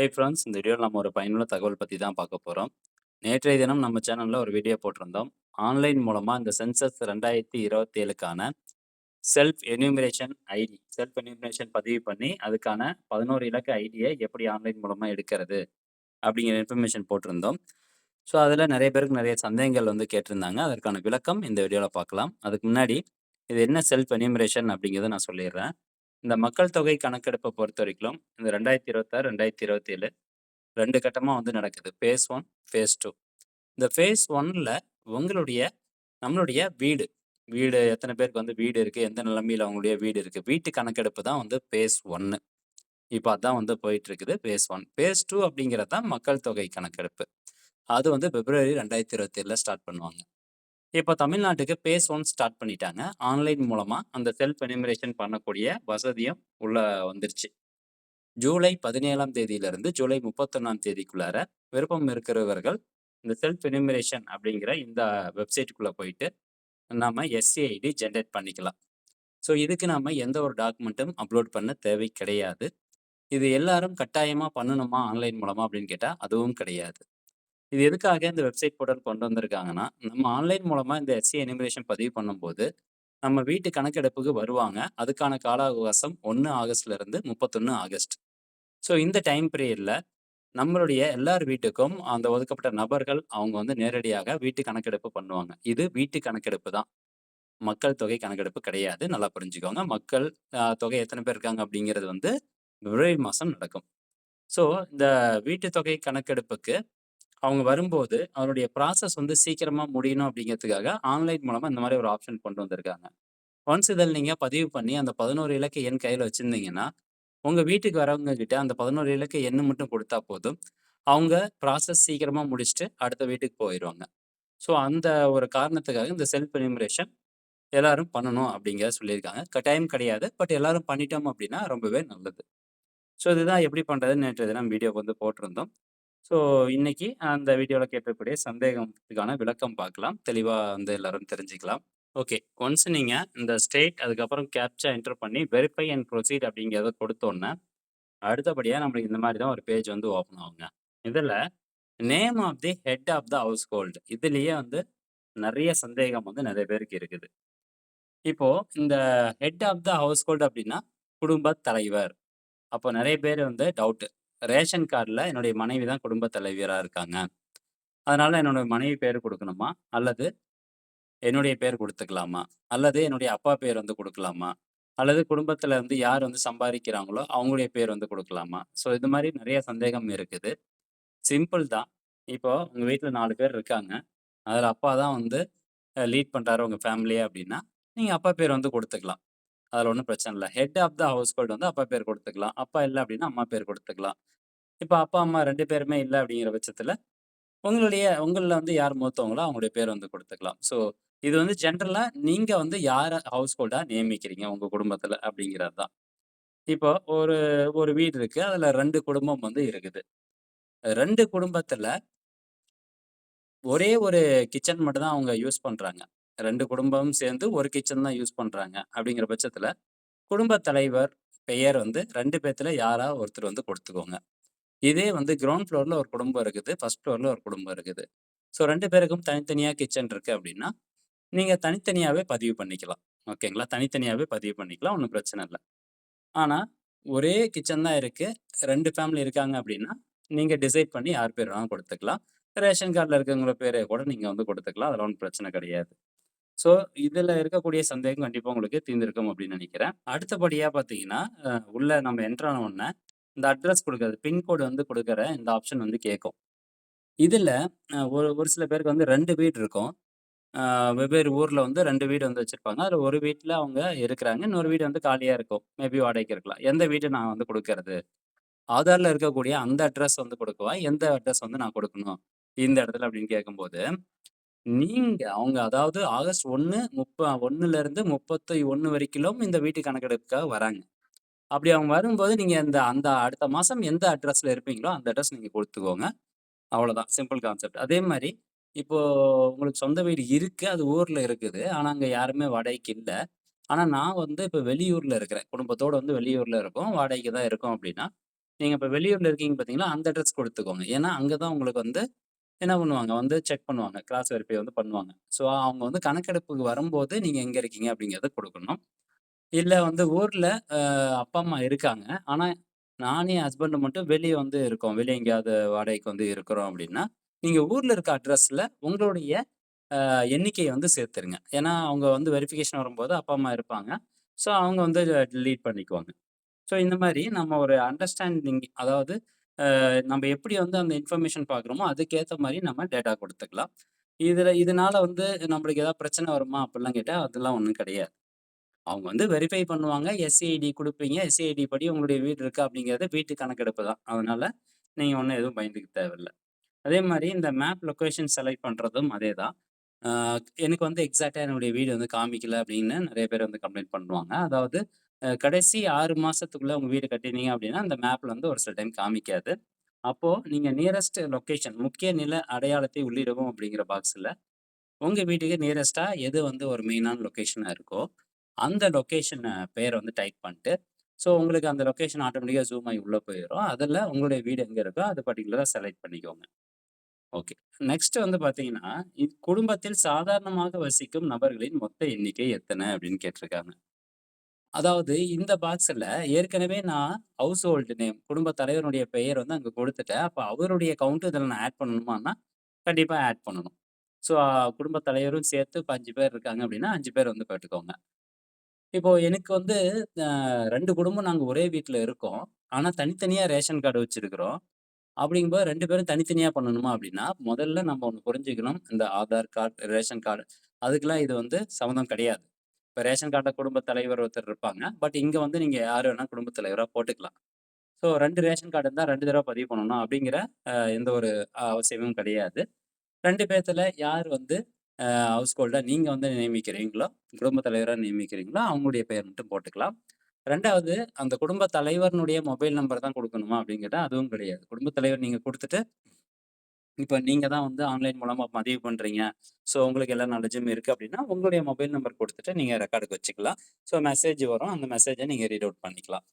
Hey friends, இந்த வீடியோவில் நம்ம ஒரு பயனுள்ள தகவல் பற்றி தான் பார்க்க போகிறோம். நேற்றைய தினம் நம்ம சேனலில் ஒரு வீடியோ போட்டிருந்தோம். ஆன்லைன் மூலமாக இந்த சென்சஸ் 2027க்கான செல்ஃப் என்யூமரேஷன் பதிவு பண்ணி அதுக்கான 11 இலக்க ஐடியை எப்படி ஆன்லைன் மூலமாக எடுக்கிறது அப்படிங்கிற இன்ஃபர்மேஷன் போட்டிருந்தோம். ஸோ அதில் நிறைய பேருக்கு நிறைய சந்தேகங்கள் கேட்டிருந்தாங்க. அதற்கான விளக்கம் இந்த வீடியோவில் பார்க்கலாம். அதுக்கு முன்னாடி இது என்ன செல்ஃப் என்யூமரேஷன் அப்படிங்கிறத நான் சொல்லிடுறேன். இந்த மக்கள் தொகை கணக்கெடுப்பை பொறுத்த வரைக்கும் இந்த 2026, 2027 2 கட்டமா நடக்குது. Phase 1, phase 2. இந்த ஃபேஸ் 1ல உங்களுடைய நம்மளுடைய வீடு வீடு எத்தனை பேருக்கு வீடு இருக்கு, எந்த நிலைமையில அவங்களுடைய வீடு இருக்கு, வீட்டு கணக்கெடுப்பு தான் ஃபேஸ் 1. இப்போ அதான் போயிட்டு இருக்குது ஃபேஸ் 1. ஃபேஸ் 2 அப்படிங்கிறது தான் மக்கள் தொகை கணக்கெடுப்பு. அது பிப்ரவரி 2027ல ஸ்டார்ட் பண்ணுவாங்க. இப்போ தமிழ்நாட்டுக்கு ஃபேஸ் 1 ஸ்டார்ட் பண்ணிட்டாங்க. ஆன்லைன் மூலமா அந்த செல்ஃப் எனிமரேஷன் பண்ணக்கூடிய வசதியும் உள்ள வந்துருச்சு. ஜூலை 17ஆம் தேதியிலிருந்து ஜூலை 31ஆம் தேதிக்குள்ளார விருப்பம் இருக்கிறவர்கள் இந்த செல்ஃப் எனிமரேஷன் அப்படிங்கிற இந்த வெப்சைட்டுக்குள்ளே போயிட்டு நாம எஸ்சிஐடி ஜென்ரேட் பண்ணிக்கலாம். ஸோ இதுக்கு நாம எந்த ஒரு டாக்குமெண்ட்டும் அப்லோட் பண்ண தேவை கிடையாது. இது எல்லாரும் கட்டாயமாக பண்ணணுமா ஆன்லைன் மூலமாக அப்படின்னு கேட்டால் அதுவும் கிடையாது. இது எதுக்காக இந்த வெப்சைட் போர்ட்டல் கொண்டு வந்திருக்காங்கன்னா, நம்ம ஆன்லைன் மூலமாக இந்த எஸ்சி எனிமரேஷன் பதிவு பண்ணும்போது நம்ம வீட்டு கணக்கெடுப்புக்கு வருவாங்க. அதுக்கான கால அவகாசம் 1 ஆகஸ்ட்லேருந்து 31 ஆகஸ்ட். ஸோ இந்த டைம் பீரியட்ல நம்மளுடைய எல்லார் வீட்டுக்கும் அந்த ஒதுக்கப்பட்ட நபர்கள் அவங்க நேரடியாக வீட்டு கணக்கெடுப்பு பண்ணுவாங்க. இது வீட்டு கணக்கெடுப்பு தான். மக்கள் தொகை கணக்கெடுப்பு கிடையாது. நல்லா புரிஞ்சுக்கோங்க. மக்கள் தொகை எத்தனை பேர் இருக்காங்க அப்படிங்கிறது பிப்ரவரி மாதம் நடக்கும். ஸோ இந்த வீட்டு தொகை கணக்கெடுப்புக்கு அவங்க வரும்போது அவருடைய ப்ராசஸ் சீக்கிரமா முடியணும் அப்படிங்கிறதுக்காக ஆன்லைன் மூலமா இந்த மாதிரி ஒரு ஆப்ஷன் கொண்டு வந்திருக்காங்க. ஒன்ஸ் இதில் நீங்க பதிவு பண்ணி அந்த 11 இலக்க எண் கையில வச்சிருந்தீங்கன்னா, உங்க வீட்டுக்கு வரவங்க கிட்ட அந்த 11 இலக்க எண்ணு மட்டும் கொடுத்தா போதும். அவங்க ப்ராசஸ் சீக்கிரமா முடிச்சுட்டு அடுத்த வீட்டுக்கு போயிருவாங்க. ஸோ அந்த ஒரு காரணத்துக்காக இந்த செல்ஃப் எனிமரேஷன் எல்லாரும் பண்ணணும் அப்படிங்கிறத சொல்லியிருக்காங்க. கட்டாயம் கிடையாது. பட் எல்லாரும் பண்ணிட்டோம் அப்படின்னா ரொம்பவே நல்லது. ஸோ இதுதான் எப்படி பண்றதுன்னு நேற்று தினம் வீடியோ போட்டிருந்தோம். ஸோ இன்னைக்கு அந்த வீடியோவில் கேட்கக்கூடிய சந்தேகத்துக்கான விளக்கம் பார்க்கலாம். தெளிவா எல்லாரும் தெரிஞ்சுக்கலாம். ஓகே. ஒன்ஸ் நீங்க இந்த ஸ்டேட் அதுக்கப்புறம் கேப்ச்சா என்டர் பண்ணி வெரிஃபை அண்ட் ப்ரொசீட் அப்படிங்கிறத கொடுத்தோன்னே, அடுத்தபடியா நம்மளுக்கு இந்த மாதிரி தான் ஒரு பேஜ் ஓப்பன் ஆகுங்க. இதுல name of the head of the household இதுலயே நெறைய சந்தேகம் நெறைய பேருக்கு இருக்குது. இப்போ இந்த head of the household அப்படின்னா குடும்பத் தலைவர். அப்போ நெறைய பேர் டவுட். ரேஷன் கார்டுல என்னுடைய மனைவி தான் குடும்பத் தலைவியரா இருக்காங்க. அதனால என்னோட மனைவி பேர் குடுக்கணுமா? அல்லது என்னுடைய பேர் குடுத்துக்கலாமா? அல்லது என்னுடைய அப்பா பேர் குடுக்கலாமா? அல்லது குடும்பத்துல யார் சம்பாதிக்கிறாங்களோ அவங்களுடைய பேர் குடுக்கலாமா? ஸோ இது மாரி நெறைய சந்தேகம் இருக்குது. சிம்பிள் தான். இப்போ உங்க வீட்ல 4 பேர் இருக்காங்க. அதுல அப்பா தான் லீட் பண்றாரு உங்க ஃபேமிலிய அப்படின்னா, நீங்க அப்பா பேர் குடுத்துக்கலாம். அதுல ஒண்ணும் பிரச்சனை இல்ல. Head of the household அப்பா பேர் குடுத்துக்கலாம். அப்பா இல்ல அப்படின்னா அம்மா பேர் குடுத்துக்கலாம். இப்ப அப்பா, அம்மா 2 பேருமே இல்ல அப்படிங்கிற பட்சத்துல, உங்கள்ல யார் மூத்தவங்களோ அவங்களுடைய பேர் குடுத்துக்கலாம். ஸோ இது ஜென்ரலா நீங்க யார ஹவுஸ் ஹோல்டா நியமிக்கிறீங்க உங்க குடும்பத்துல அப்படிங்கிறது தான். இப்போ ஒரு ஒரு வீடு இருக்கு. அதுல 2 குடும்பம் இருக்குது. 2 குடும்பத்துல ஒரே ஒரு கிச்சன் மட்டும் தான் அவங்க யூஸ் பண்றாங்க. 2 குடும்பமும் சேர்ந்து ஒரு கிச்சன் தான் யூஸ் பண்றாங்க. அப்படிங்கிற பட்சத்துல, குடும்பத் தலைவர் பெயர் 2 பேத்துல யாரா ஒருத்தர் குடுத்துக்கோங்க. இதே கிரவுண்ட் ஃப்ளோர்ல ஒரு குடும்பம் இருக்குது. ஃபர்ஸ்ட் ஃப்ளோர்ல ஒரு குடும்பம் இருக்குது. ஸோ 2 பேருக்கும் தனித்தனியா கிச்சன் இருக்கு அப்படின்னா, நீங்க தனித்தனியாவே பதிவு பண்ணிக்கலாம். ஓகேங்களா? தனித்தனியாவே பதிவு பண்ணிக்கலாம். ஒண்ணும் பிரச்சனை இல்ல. ஆனா, ஒரே கிச்சன் தான் இருக்கு. 2 ஃபேமிலி இருக்காங்க அப்படின்னா, நீங்க டிசைட் பண்ணி யார் பேர் வேணாலும் குடுத்துக்கலாம். ரேஷன் கார்ட்ல இருக்கவங்க பேர கூட நீங்க குடுத்துக்கலாம். அதுல ஒண்ணும் பிரச்சனை கிடையாது. ஸோ, இதுல இருக்கக்கூடிய சந்தேகம் கண்டிப்பா உங்களுக்கு தீர்ந்திருக்கும் அப்படின்னு நினைக்கிறேன். அடுத்தபடியா பார்த்தீங்கன்னா, உள்ள நம்ம என்டர் ஆன உடனே, இந்த அட்ரஸ் குடுக்குறது, பின்கோடு குடுக்குற இந்த ஆப்ஷன் கேட்கும். இதுல ஒரு ஒரு சில பேருக்கு 2 வீடு இருக்கும். வெவ்வேறு ஊர்ல 2 வீடு வச்சிருப்பாங்க. அதுல ஒரு வீட்ல அவங்க இருக்கிறாங்க. இன்னொரு வீடு காலியா இருக்கும். மேபி வாடகைக்கு இருக்கலாம். எந்த வீடு நான் குடுக்கறது? ஆதார்ல இருக்கக்கூடிய அந்த அட்ரஸ் குடுக்கவா? எந்த அட்ரஸ் நான் குடுக்கணும்? இந்த இடத்துல அப்படின்னு கேட்கும்போது, நீங்க அவங்க அதாவது ஆகஸ்ட் 1லிருந்து 31 வரைக்கிலும் இந்த வீட்டு கணக்கெடுப்புக்காக வராங்க. அப்படி அவங்க வரும்போது நீங்க அந்த அடுத்த மாசம் எந்த அட்ரஸ்ல இருப்பீங்களோ, அந்த அட்ரஸ் நீங்க குடுத்துக்கோங்க. அவ்வளோதான். Simple concept. அதே மாரி, இப்போ உங்களுக்கு சொந்த வீடு இருக்கு. அது ஊர்ல இருக்குது. ஆனா, அங்க யாருமே வாடகைக்கு இல்ல. ஆனா, நான் இப்ப வெளியூர்ல இருக்கிறேன். குடும்பத்தோட வெளியூர்ல இருக்கோம். வாடகைக்கு தான் இருக்கோம் அப்டின்னா, நீங்க இப்ப வெளியூர்ல இருக்கீங்க பார்த்தீங்களா, அந்த அட்ரஸ் குடுத்துக்கோங்க. ஏன்னா, அங்க தான் உங்களுக்கு வந்து என்ன பண்ணுவாங்க, வந்து செக் பண்ணுவாங்க. கிராஸ் வெரிஃபை வந்து பண்ணுவாங்க. ஸோ, அவங்க வந்து கணக்கெடுப்புக்கு வரும்போது நீங்க எங்க இருக்கீங்க அப்படிங்கிறத குடுக்கணும். இல்ல வந்து ஊர்ல அப்பா, அம்மா இருக்காங்க. ஆனா, நானும் என் ஹஸ்பண்டும் மட்டும் வெளிய வந்து இருக்கோம். வெளிய எங்கேயாவது வாடகைக்கு வந்து இருக்கிறோம் அப்படின்னா, நீங்க ஊர்ல இருக்க அட்ரஸ்ல உங்களுடைய எண்ணிக்கைய வந்து சேர்த்துருங்க. ஏன்னா, அவங்க வந்து வெரிஃபிகேஷன் வரும்போது அப்பா, அம்மா இருப்பாங்க. ஸோ, அவங்க வந்து டெலீட் பண்ணிக்குவாங்க. ஸோ, இந்த மாரி நம்ம ஒரு அண்டர்ஸ்டாண்டிங் அதாவது நம்ம எப்படி வந்து அந்த இன்ஃபர்மேஷன் பார்க்குறோமோ, அதுக்கேத்த மாரி நம்ம டேட்டா குடுத்துக்கலாம். இதனால வந்து நம்மளுக்கு ஏதாவது பிரச்சனை வருமா? அப்படிலாம் கேட்டா, அதெல்லாம் ஒண்ணும் கிடையாது. அவங்க வந்து வெரிஃபை பண்ணுவாங்க. எஸ்சிஐடி குடுப்பீங்க. எஸ்சிஐடி படி உங்களுடைய வீடு இருக்கா அப்படிங்கிறது வீட்டு கணக்கெடுப்பு தான். அதனால நீங்க ஒண்ணும் எதுவும் பயந்துக்க தேவையில்ல. அதே மாரி இந்த மேப் லொகேஷன் செலக்ட் பண்றதும் அதே தான். ஆ எனக்கு வந்து எக்ஸாக்ட்டா என்னுடைய வீடு வந்து காமிக்கல அப்படின்னு நெறைய பேர் வந்து கம்ப்ளைண்ட் பண்ணுவாங்க. அதாவது கடைசி 6 மாசத்துக்குள்ள உங்க வீடு கட்டினீங்க அப்படின்னா, அந்த மேப்ல வந்து ஒரு சில டைம் காமிக்காது. அப்போ நீங்க நியரஸ்ட் லொகேஷன் முக்கிய நில அடையாளத்தை உள்ளிடவும் அப்படிங்கிற பாக்ஸ்ல உங்க வீட்டுக்கு நியரஸ்ட்டா எது வந்து ஒரு மெயினான லொகேஷனா இருக்கோ, அந்த லொகேஷன் பேர வந்து டைப் பண்ணிட்டு, ஸோ உங்களுக்கு அந்த லொகேஷன் ஆட்டோமேட்டிக்கா ஜூம் ஆகி உள்ள போயிரும். அதுல உங்களுடைய வீடு எங்க இருக்கோ, அது பர்ட்டிகுலரா செலக்ட் பண்ணிக்கோங்க. ஓகே. நெக்ஸ்ட் வந்து பார்த்தீங்கன்னா, குடும்பத்தில் சாதாரணமாக வசிக்கும் நபர்களின் மொத்த எண்ணிக்கை எத்தன? அப்படின்னு கேட்டிருக்காங்க. அதாவது இந்த பாக்ஸ்ல ஏற்கனவே நான் ஹவுஸ் ஹோல்ட் நேம் குடும்ப தலைவருடைய பெயர் வந்து அங்க குடுத்துட்டேன். அப்ப அவருடைய கவுண்ட் இதில நான் ஆட் பண்ணணுமான்னா, கண்டிப்பா ஆட் பண்ணணும். ஸோ குடும்ப தலைவரும் சேர்த்து இப்ப 5 பேர் இருக்காங்க அப்படின்னா, 5 பேர் வந்து போட்டுக்கோங்க. இப்போ எனக்கு வந்து 2 குடும்பம் நாங்க ஒரே வீட்ல இருக்கோம். ஆனா தனித்தனியா ரேஷன் கார்டு வச்சிருக்கிறோம். அப்படிங்கும்போது 2 பேரும் தனித்தனியா பண்ணணுமா அப்படின்னா, முதல்ல நம்ம ஒண்ணு புரிஞ்சுக்கணும். இந்த ஆதார் கார்டு, ரேஷன் கார்டு அதுக்கெல்லாம் இது வந்து சம்மந்தம் கிடையாது. இப்ப ரேஷன் கார்ட்ல குடும்பத் தலைவர் ஒருத்தர் இருப்பாங்க. பட் இங்க வந்து நீங்க யார வேணா குடும்பத் தலைவரா போட்டுக்கலாம். ஸோ 2 ரேஷன் கார்டு இருந்தா 2 தடவ பதிவு பண்ணணும் அப்படிங்கிற எந்த ஒரு அவசியமும் கிடையாது. 2 பேத்துல யார் வந்து ஹவுஸ் ஹோல்டா நீங்க வந்து நியமிக்கிறீங்களோ, குடும்பத் தலைவரா நியமிக்கிறீங்களோ, அவங்களுடைய பெயர் மட்டும் போட்டுக்கலாம். 2வது அந்த குடும்பத் தலைவரினுடைய மொபைல் நம்பர் தான் குடுக்கணுமா அப்படின்னு கேட்டா, அதுவும் கிடையாது. குடும்பத் தலைவர் நீங்க குடுத்துட்டு, இப்ப நீங்க தான் வந்து ஆன்லைன் மூலமா பதிவு பண்றீங்க. ஸோ உங்களுக்கு எல்லா நாலேட்ஜும் இருக்கு அப்படின்னா, உங்களுடைய மொபைல் நம்பர் குடுத்துட்டு நீங்க ரெக்கார்டுக்கு வச்சுக்கலாம். ஸோ மெசேஜ் வரும். அந்த மெசேஜ நீங்க ரீட் அவுட் பண்ணிக்கலாம்.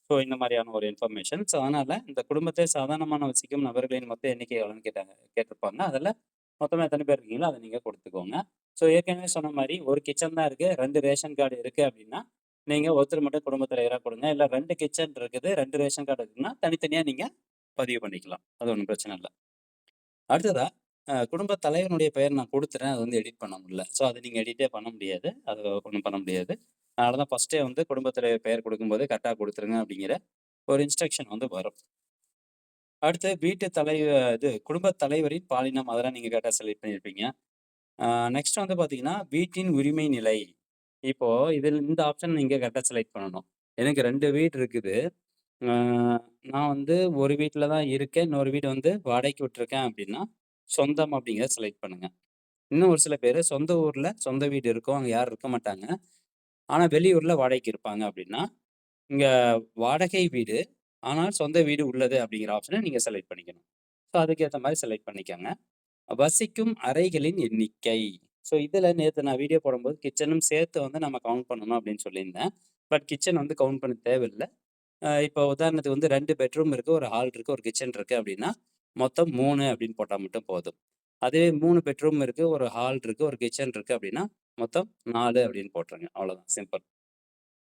ஸோ இந்த மாரியான ஒரு இன்ஃபர்மேஷன். ஸோ அதனால இந்த குடும்பத்தை சாதாரணமான வசிக்கும் நபர்களின் மொத்த எண்ணிக்கை எவ்வளோன்னு கேட்டிருப்பாங்க. அதுல மொத்தமா எத்தன பேர் இருக்கீங்களோ, அத நீங்க குடுத்துக்கோங்க. ஸோ ஏற்கனவே சொன்ன மாரி ஒரு கிச்சன் தான் இருக்கு. 2 ரேஷன் கார்டு இருக்கு அப்டின்னா, நீங்க ஒருத்தர் மட்டும் குடும்பத் தலைவரா குடுங்க. இல்ல 2 கிச்சன் இருக்குது, 2 ரேஷன் கார்டு இருக்குன்னா, தனித்தனியா நீங்க பதிவு பண்ணிக்கலாம். அது ஒண்ணும் பிரச்சனை இல்ல. அடுத்ததா குடும்பத் தலைவனுடைய பெயர் நான் குடுத்துட்டேன். அது வந்து எடிட் பண்ண முடியல. ஸோ அத நீங்க எடிட்டே பண்ண முடியாது. அது ஒண்ணும் பண்ண முடியாது. அதனால தான் ஃபர்ஸ்ட்டே வந்து குடும்பத் தலைவர் பெயர் குடுக்கும்போதே கரெக்ட்டா குடுத்துருங்க அப்டிங்கிற ஒரு இன்ஸ்ட்ரக்ஷன் வந்து வரும். அடுத்து வீட்டு இது குடும்பத் தலைவரின் பாலினம் அதெல்லாம் நீங்க கரெக்ட்டா செலக்ட் பண்ணியிருப்பீங்க. ஆ நெக்ஸ்ட் வந்து பார்த்தீங்கன்னா, வீட்டின் உரிமை நிலை. இப்போ இதில இந்த ஆப்ஷன் நீங்க கரெக்ட்டா செலக்ட் பண்ணணும். எனக்கு 2 வீடு இருக்குது. ஆ நான் வந்து ஒரு வீட்ல தான் இருக்கேன். இன்னொரு வீடு வந்து வாடகைக்கு விட்டுருக்கேன் அப்டின்னா, சொந்தம் அப்டிங்கிறத செலக்ட் பண்ணுங்க. இன்னும் ஒரு சில பேரு சொந்த ஊர்ல சொந்த வீடு இருக்கும். அங்க யாரும் இருக்க மாட்டாங்க. ஆனா வெளியூர்ல வாடகைக்கு இருப்பாங்க அப்டின்னா, இங்க வாடகை வீடு, ஆனால் சொந்த வீடு உள்ளது அப்டிங்கிற ஆப்ஷன நீங்க செலக்ட் பண்ணிக்கணும். ஸோ அதுக்கேத்த மாரி செலக்ட் பண்ணிக்கங்க. வசிக்கும் அறைகளின் எண்ணிக்கை. ஸோ இதில நேத்து நான் வீடியோ போடும்போது கிச்சனும் சேர்த்து வந்து நம்ம கவுண்ட் பண்ணணும் அப்படின்னு சொல்லியிருந்தேன். பட் கிச்சன் வந்து கவுண்ட் பண்ண தேவையில்ல. இப்போ உதாரணத்துக்கு வந்து 2 பெட்ரூம் இருக்கு, ஒரு ஹால் இருக்கு, ஒரு கிச்சன் இருக்கு அப்படின்னா, மொத்தம் 3 அப்படின்னு போட்டா மட்டும் போதும். அதுவே 3 பெட்ரூம் இருக்கு, ஒரு ஹால் இருக்கு, ஒரு கிச்சன் இருக்கு அப்படின்னா, மொத்தம் 4 அப்படின்னு போட்டுருங்க. அவ்வளோதான் சிம்பிள்.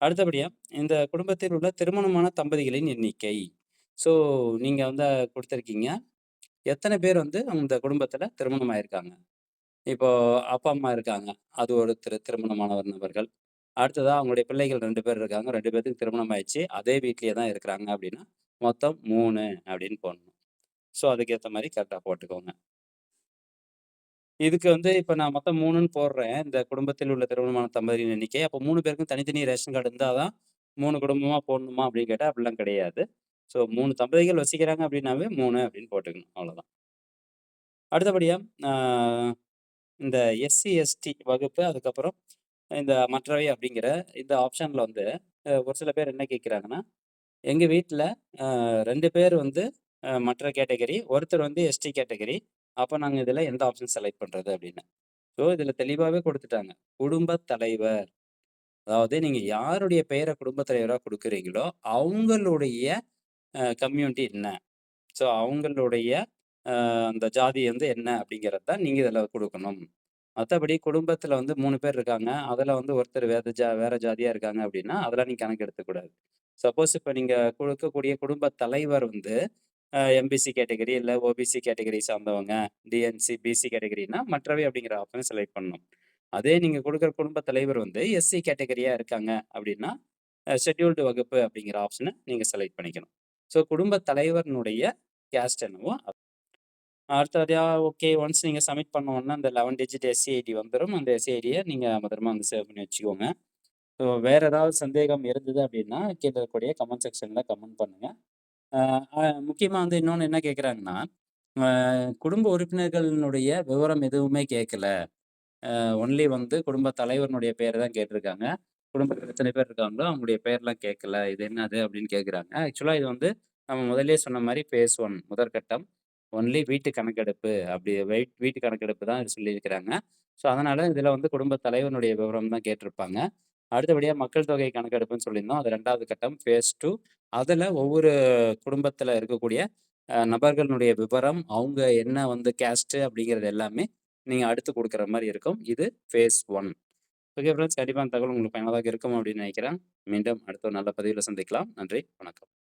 அடுத்தபடியா, இந்த குடும்பத்தில் உள்ள திருமணமான தம்பதிகளின் எண்ணிக்கை. ஸோ நீங்க வந்து குடுத்துருக்கீங்க. எத்தன பேர் வந்து அந்த குடும்பத்தில திருமணம் ஆயிருக்காங்க? இப்போ அப்பா, அம்மா இருக்காங்க. அது ஒருத்தர் திருமணமானவர் நபர்கள். அடுத்ததா அவங்களுடைய பிள்ளைகள் 2 பேர் இருக்காங்க. 2 பேத்துக்கு திருமணம் ஆயிடுச்சு. அதே வீட்லயே தான் இருக்கிறாங்க அப்படின்னா, மொத்தம் 3 அப்படின்னு போடணும். ஸோ அதுக்கேத்த மாரி கரெக்ட்டா போட்டுக்கோங்க. இதுக்கு வந்து இப்ப நான் மொத்தம் 3ன்னு போடுறேன். இந்த குடும்பத்தில் உள்ள திருமணமான தம்பதியின் எண்ணிக்கை. அப்போ 3 பேருக்கும் தனித்தனி ரேஷன் கார்டு இருந்தா தான் 3 குடும்பமா போடணுமா அப்படின்னு கேட்டா அப்படிலாம் கிடையாது. ஸோ 3 தம்பதிகள் வசிக்கிறாங்க அப்படின்னாவே 3 அப்படின்னு போட்டுக்கணும். அவ்வளோதான். அடுத்தபடியா, ஆ இந்த எஸ்சி, எஸ்டி வகுப்பு, அதுக்கப்புறம் இந்த மற்றவை அப்படிங்கிற இந்த ஆப்ஷன்ல வந்து ஒரு சில பேர் என்ன கேட்குறாங்கன்னா, எங்க வீட்ல 2 பேர் வந்து மற்ற கேட்டகரி, ஒருத்தர் வந்து எஸ்டி கேட்டகரி. அப்ப நாங்க இதுல எந்த ஆப்ஷன் செலக்ட் பண்றது அப்படின்னு. ஸோ இதுல தெளிவாவே குடுத்துட்டாங்க. குடும்பத் தலைவர். அதாவது நீங்க யாருடைய பெயர குடும்பத் தலைவரா குடுக்குறீங்களோ, அவங்களுடைய கம்யூனிட்டி என்ன? ஸோ அவங்களுடைய அந்த ஜாதி வந்து என்ன அப்படிங்கிறது தான் நீங்க இதில குடுக்கணும். மத்தபடி குடும்பத்தில வந்து 3 பேர் இருக்காங்க. அதில வந்து ஒருத்தர் வேற ஜாதியா இருக்காங்க அப்படின்னா, அதெல்லாம் நீங்க கணக்கு எடுத்துக்கக்கூடாது. சப்போஸ் இப்ப நீங்க குடுக்கக்கூடிய குடும்ப தலைவர் வந்து எம்பிசி கேட்டகரி இல்ல ஓபிசி கேட்டகரி சார்ந்தவங்க, டிஎன்சி, பிசி கேட்டகரினா மற்றவை அப்படிங்கிற ஆப்ஷன செலக்ட் பண்ணணும். அதே நீங்க குடுக்குற குடும்ப தலைவர் வந்து எஸ்சி கேட்டகரியா இருக்காங்க அப்படின்னா, ஷெட்யூல்டு வகுப்பு அப்படிங்கிற ஆப்ஷன நீங்க செலக்ட் பண்ணிக்கணும். ஸோ குடும்ப தலைவரினுடைய கேஸ்ட் என்னவோ அடுத்தபடியா ஓகே. ஒன்ஸ் நீங்க சப்மிட் பண்ண உடனே அந்த 11 டிஜிட் எஸ்சி ஐடி வந்துரும். அந்த எஸ்சி ஐடிய நீங்க பத்திரமா வந்து சேவ் பண்ணி வச்சுக்கோங்க. ஸோ வேற ஏதாவது சந்தேகம் இருந்தது அப்படின்னா, கீழ இருக்கக்கூடிய கமெண்ட் செக்ஷன்ல கமெண்ட் பண்ணுங்க. அ அ முக்கியமா வந்து இன்னொன்னு என்ன கேட்குறாங்கன்னா, அ குடும்ப உறுப்பினர்களினுடைய விவரம் எதுவுமே கேட்கல. ஒன்லி வந்து குடும்ப தலைவரினுடைய பேர தான் கேட்டிருக்காங்க. குடும்பத்தில எத்தனை பேர் இருக்காங்களோ, அவங்களுடைய பேர்லாம் கேட்கல. இது என்னது அப்படின்னு கேட்குறாங்க. ஆக்சுவலா இது வந்து நம்ம முதல்லயே சொன்ன மாரி ஃபேஸ் 1 முதற்கட்டம். ஒன்லி வீட்டு கணக்கெடுப்பு அப்படி வீட்டு கணக்கெடுப்பு தான் இது சொல்லியிருக்கிறாங்க. ஸோ, அதனால இதில வந்து குடும்ப தலைவனுடைய விவரம் தான் கேட்டிருப்பாங்க. அடுத்தபடியா மக்கள் தொகை கணக்கெடுப்புன்னு சொல்லியிருந்தோம். அது 2வது கட்டம் ஃபேஸ் 2. அதில ஒவ்வொரு குடும்பத்தில இருக்கக்கூடிய நபர்களுடைய விவரம், அவங்க என்ன வந்து கேஸ்ட்டு அப்படிங்கிறது எல்லாமே நீங்க அடுத்து குடுக்குற மாரி இருக்கும். இது ஃபேஸ் 1. Okay friends. கண்டிப்பா இந்த தகவல் உங்களுக்கு பயனுள்ளதாக இருக்கும் அப்படின்னு நினைக்கிறேன். மீண்டும் அடுத்த ஒரு நல்ல பதிவில சந்திக்கலாம். நன்றி. வணக்கம்.